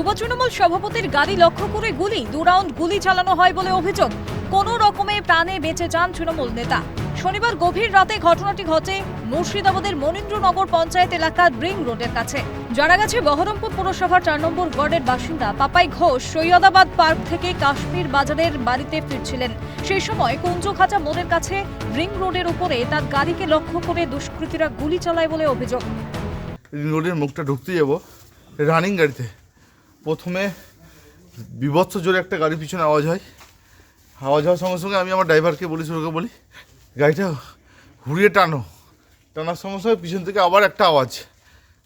যুব তৃণমূল সভাপতির গাড়ি লক্ষ্য করে গুলি, 2 রাউন্ড গুলি চালানো হয় বলে অভিযোগ। কোনো রকমে প্রাণে বেঁচে যান তৃণমূল নেতা। শনিবার গভীর রাতে ঘটনাটি ঘটে মুর্শিদাবাদের মনীন্দ্রনগর পঞ্চায়েত এলাকার রিং রোডের কাছে। জানা গেছে, বহরমপুর পুরসভার 4 নম্বর ওয়ার্ডের বাসিন্দা পাপাই ঘোষ সৈয়দাবাদ পার্ক থেকে কাশ্মীর বাজারের বাড়িতে ফিরছিলেন। সেই সময় কুঞ্জখাঁচা মোড়ের কাছে রিং রোডের উপরে তার গাড়িকে লক্ষ্য করে দুষ্কৃতীরা গুলি চালায় বলে অভিযোগ। রিং রোডের মুখটা ঢুকতে যাব রানিং গাড়িতে, প্রথমে বিভৎস জোরে একটা গাড়ির পিছনে আওয়াজ হয়। আওয়াজ হওয়ার সঙ্গে সঙ্গে আমি আমার ড্রাইভারকে বলি, শুরুকে বলি গাড়িটা ঘুরিয়ে টানার সঙ্গে সঙ্গে পিছন থেকে আবার একটা আওয়াজ।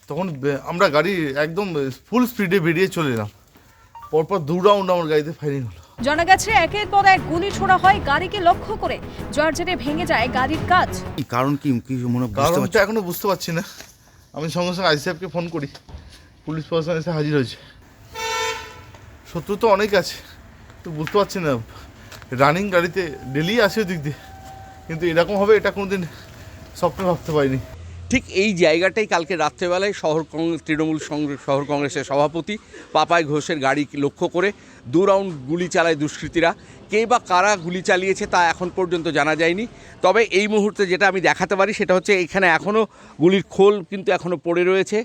তখন আমরা গাড়ি একদম ফুল স্পিডে বেরিয়ে চলে এলাম। পরপর 2 রাউন্ড আমার গাড়িতে ফায়ারিং হলো। জানা গেছে, একের পর এক গুলি ছোড়া হয় গাড়িকে লক্ষ্য করে, যার জেরে ভেঙে যায় গাড়ির কাঁচ। কারণ কি মনে কারণটা এখনো বুঝতে পারছি না। আমি সঙ্গে সঙ্গে আইসি সাহেবকে ফোন করি, পুলিশ প্রশাসন এসে হাজির হয়েছে। শত্রু তো অনেক আছে, তো বুঝতে পারছি না। রানিং গাড়িতে ডেলি আসে দিক দিয়ে, কিন্তু এরকম হবে এটা কোনোদিন স্বপ্নে ভাবতে পারিনি। ঠিক এই জায়গাটাই কালকে রাত্রেবেলায় তৃণমূল শহর কংগ্রেসের সভাপতি পাপাই ঘোষের গাড়ি লক্ষ্য করে 2 রাউন্ড গুলি চালায় দুষ্কৃতীরা। কে বা কারা গুলি চালিয়েছে তা এখন পর্যন্ত জানা যায়নি। তবে এই মুহূর্তে যেটা আমি দেখাতে পারি সেটা হচ্ছে এখানে এখনও গুলির খোল কিন্তু এখনও পড়ে রয়েছে,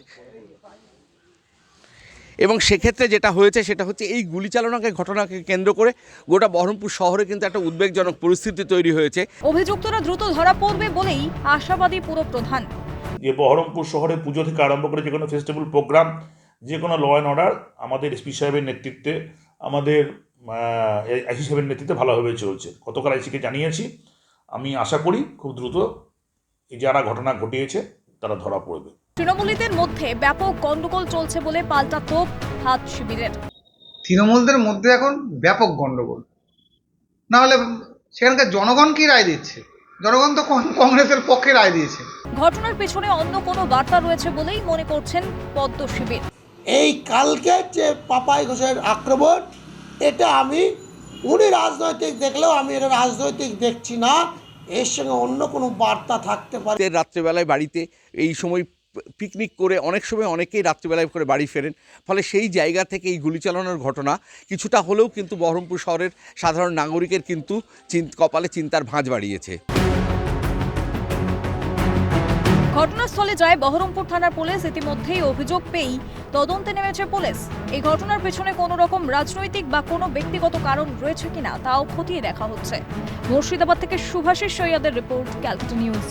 এবং সেক্ষেত্রে যেটা হয়েছে সেটা হচ্ছে এই গুলি চালনাকে ঘটনাকে কেন্দ্র করে গোটা বহরমপুর শহরে কিন্তু একটা উদ্বেগজনক পরিস্থিতি তৈরি হয়েছে। অভিযুক্তরা দ্রুত ধরা পড়বে বলেই আশাবাদী পুরপ্রধান। যে বহরমপুর শহরে পুজো থেকে আরম্ভ করে যে কোনো ফেস্টিভ্যাল প্রোগ্রাম, যে কোনো ল অ্যান্ড অর্ডার আমাদের এসপি সাহেবের নেতৃত্বে, আমাদের আইসি সাহেবের নেতৃত্বে ভালোভাবে চলছে। গতকাল আইসিকে জানিয়েছি, আমি আশা করি খুব দ্রুত এই যারা ঘটনা ঘটিয়েছে তারা ধরা পড়বে। তৃণমূলীদের মধ্যে ব্যাপক গন্ডগোল চলছে বলে পাল্টা তোপ হাত শিবিরের। তৃণমূলদের মধ্যে এখন ব্যাপক গন্ডগোল, না হলে সেখানকার জনগণ কি রায় দিচ্ছে? জনগণ তো কংগ্রেসের পক্ষে রায় দিয়েছে। ঘটনার পেছনে অন্য কোনো বার্তা রয়েছে বলেই মনে করছেন পদ্ম শিবির। এই কালকের যে পাপাই ঘোষের আক্রমণ, এটা উনি রাজনৈতিক দেখলেও আমি এটা রাজনৈতিক দেখছি না। এর সঙ্গে অন্য কোনো বার্তা থাকতে পারে। রাত্রেবেলায় বাড়িতে এই সময় পিকনিক করে অনেক সময় অনেকেই রাত্রিবেলায় করে বাড়ি ফেরেন, ফলে সেই জায়গা থেকে এই গুলি চালানোর ঘটনা কিছুটা হলেও কিন্তু বহরমপুর শহরের সাধারণ নাগরিকের কিন্তু কপালে চিন্তার ভাঁজ বাড়িয়েছে। ঘটনাস্থলে যায় বহরমপুর থানার পুলিশ। ইতিমধ্যেই অভিযোগ পেয়েই তদন্তে নেমেছে পুলিশ। এই ঘটনার পেছনে কোনো রকম রাজনৈতিক বা কোনো ব্যক্তিগত কারণ রয়েছে কিনা তাও খতিয়ে দেখা হচ্ছে। মুর্শিদাবাদ থেকে শুভাশিস সৈয়দের রিপোর্ট, ক্যালকাটা নিউজ।